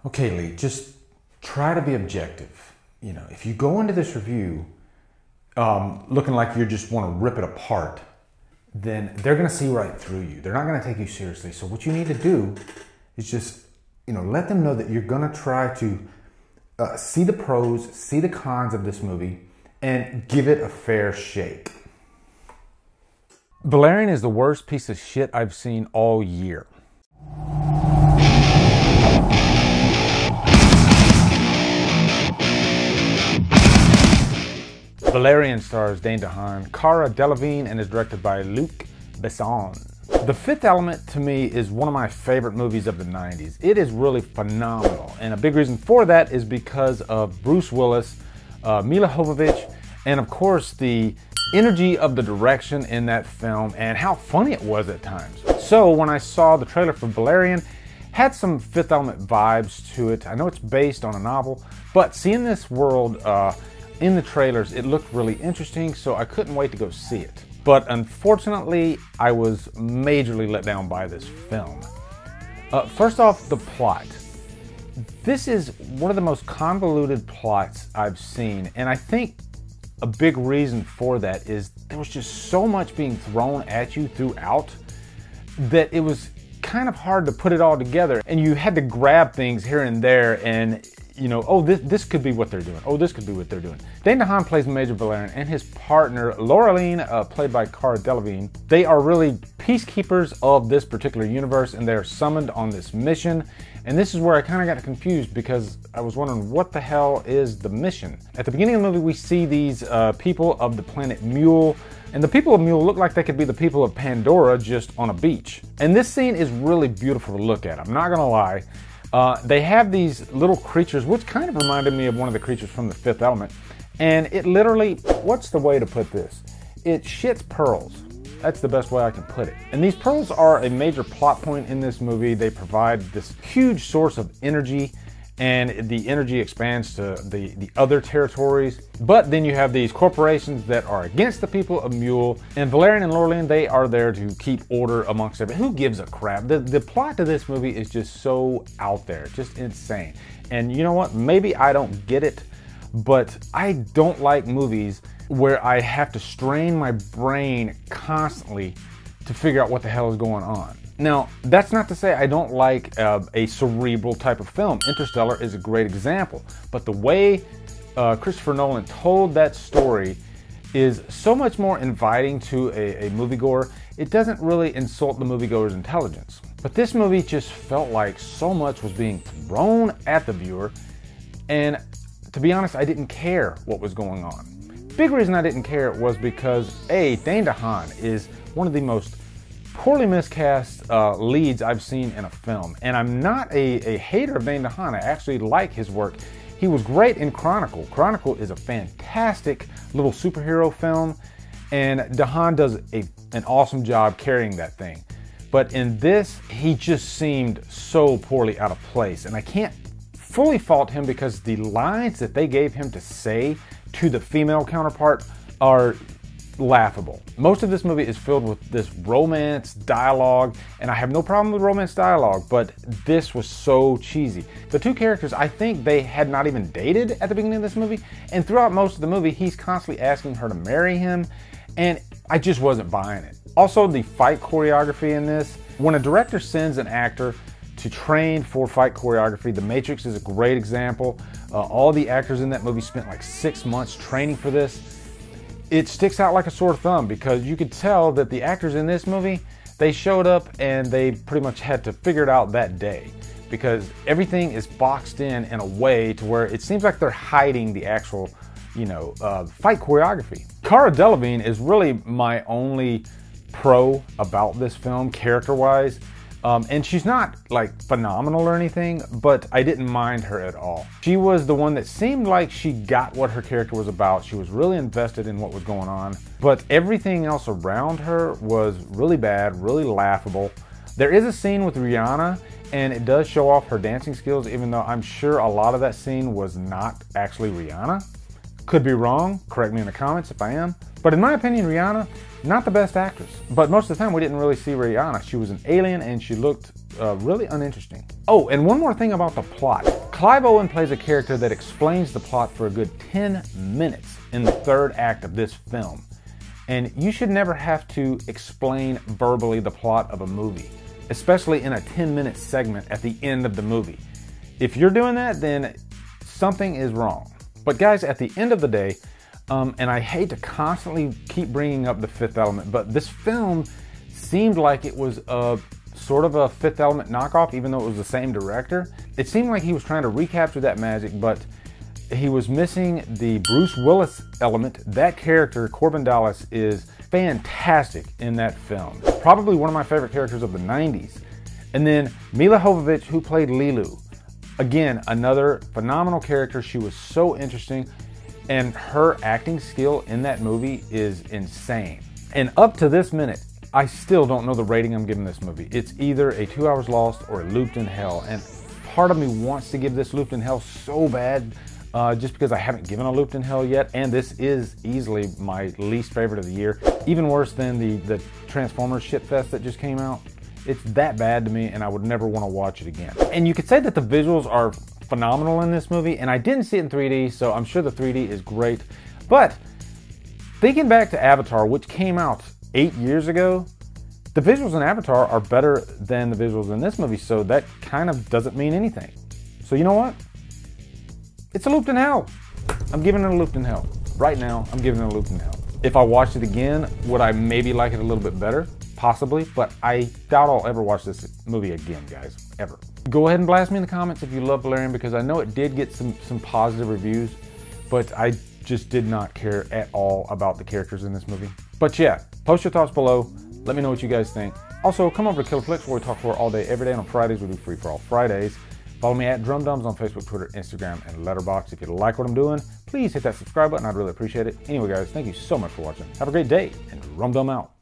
Okay, Lee, just try to be objective. If you go into this review looking like you just want to rip it apart, then they're going to see right through you. They're not going to take you seriously. So what you need to do is just, let them know that you're going to try to see the pros, see the cons of this movie, and give it a fair shake. Valerian is the worst piece of shit I've seen all year. Valerian stars Dane DeHaan, Cara Delevingne, and is directed by Luc Besson. The Fifth Element, to me, is one of my favorite movies of the 90s. It is really phenomenal, and a big reason for that is because of Bruce Willis, Mila Jovovich, and of course the energy of the direction in that film and how funny it was at times. So when I saw the trailer for Valerian, had some Fifth Element vibes to it. I know it's based on a novel, but seeing this world in the trailers, it looked really interesting, so I couldn't wait to go see it. But unfortunately, I was majorly let down by this film. First off, the plot. This is one of the most convoluted plots I've seen, and I think a big reason for that is there was just so much being thrown at you throughout that it was kind of hard to put it all together, and you had to grab things here and there and oh, this could be what they're doing. Oh, this could be what they're doing. Dane DeHaan plays Major Valerian, and his partner, Laureline, played by Cara Delevingne. They are really peacekeepers of this particular universe, and they're summoned on this mission. And this is where I kind of got confused because I was wondering what the hell is the mission? At the beginning of the movie, we see these people of the planet Mule, and the people of Mule look like they could be the people of Pandora just on a beach. And this scene is really beautiful to look at, I'm not gonna lie. They have these little creatures, which kind of reminded me of one of the creatures from the Fifth Element. And it literally, what's the way to put this? It shits pearls. That's the best way I can put it. And these pearls are a major plot point in this movie. They provide this huge source of energy, and the energy expands to the other territories. But then you have these corporations that are against the people of Mule, and Valerian and Laureline, they are there to keep order amongst everyone. Who gives a crap? The plot to this movie is just so out there, just insane. And you know what? Maybe I don't get it, but I don't like movies where I have to strain my brain constantly to figure out what the hell is going on. Now, that's not to say I don't like a cerebral type of film. Interstellar is a great example, but the way Christopher Nolan told that story is so much more inviting to a moviegoer. It doesn't really insult the moviegoer's intelligence. But this movie just felt like so much was being thrown at the viewer, and to be honest, I didn't care what was going on. Big reason I didn't care was because Dane DeHaan is one of the most poorly miscast leads I've seen in a film. And I'm not a hater of Dane DeHaan. I actually like his work. He was great in Chronicle. Chronicle is a fantastic little superhero film, and DeHaan does an awesome job carrying that thing. But in this, he just seemed so poorly out of place. And I can't fully fault him because the lines that they gave him to say to the female counterpart are laughable. Most of this movie is filled with this romance dialogue, and I have no problem with romance dialogue, but this was so cheesy. The two characters, I think they had not even dated at the beginning of this movie, and throughout most of the movie, he's constantly asking her to marry him, and I just wasn't buying it. Also, the fight choreography in this, when a director sends an actor to train for fight choreography, The Matrix is a great example. All the actors in that movie spent like 6 months training for this. It sticks out like a sore thumb because you could tell that the actors in this movie, they showed up and they pretty much had to figure it out that day because everything is boxed in a way to where it seems like they're hiding the actual, fight choreography. Cara Delevingne is really my only pro about this film character-wise. And she's not like phenomenal or anything, but I didn't mind her at all. She was the one that seemed like she got what her character was about. She was really invested in what was going on, but everything else around her was really bad, really laughable. There is a scene with Rihanna, and it does show off her dancing skills, even though I'm sure a lot of that scene was not actually Rihanna. Could be wrong, correct me in the comments if I am. But in my opinion, Rihanna, not the best actress. But most of the time we didn't really see Rihanna. She was an alien and she looked really uninteresting. Oh, and one more thing about the plot. Clive Owen plays a character that explains the plot for a good 10 minutes in the third act of this film. And you should never have to explain verbally the plot of a movie, especially in a 10-minute segment at the end of the movie. If you're doing that, then something is wrong. But guys, at the end of the day, and I hate to constantly keep bringing up The Fifth Element, but this film seemed like it was a sort of a Fifth Element knockoff, even though it was the same director. It seemed like he was trying to recapture that magic, but he was missing the Bruce Willis element. That character, Corbin Dallas, is fantastic in that film. Probably one of my favorite characters of the 90s. And then Mila Jovovich, who played Lilu. Again, another phenomenal character. She was so interesting, and her acting skill in that movie is insane. And up to this minute, I still don't know the rating I'm giving this movie. It's either a 2 Hours Lost or a Looped in Hell. And part of me wants to give this Looped in Hell so bad, just because I haven't given a Looped in Hell yet. And this is easily my least favorite of the year. Even worse than the Transformers shitfest that just came out. It's that bad to me, and I would never want to watch it again. And you could say that the visuals are phenomenal in this movie, and I didn't see it in 3D, so I'm sure the 3D is great. But thinking back to Avatar, which came out 8 years ago, the visuals in Avatar are better than the visuals in this movie, so that kind of doesn't mean anything. So you know what? It's a Looped in Hell. I'm giving it a Looped in Hell. Right now, I'm giving it a Looped in Hell. If I watched it again, would I maybe like it a little bit better? Possibly, but I doubt I'll ever watch this movie again, guys, ever. Go ahead and blast me in the comments if you love Valerian, because I know it did get some positive reviews, but I just did not care at all about the characters in this movie. But yeah, post your thoughts below. Let me know what you guys think. Also, come over to Killer Flicks, where we talk horror all day, every day. And on Fridays, we do Free For All Fridays. Follow me at Drumdums on Facebook, Twitter, Instagram, and Letterboxd. If you like what I'm doing, please hit that subscribe button. I'd really appreciate it. Anyway, guys, thank you so much for watching. Have a great day, and Drumdum out.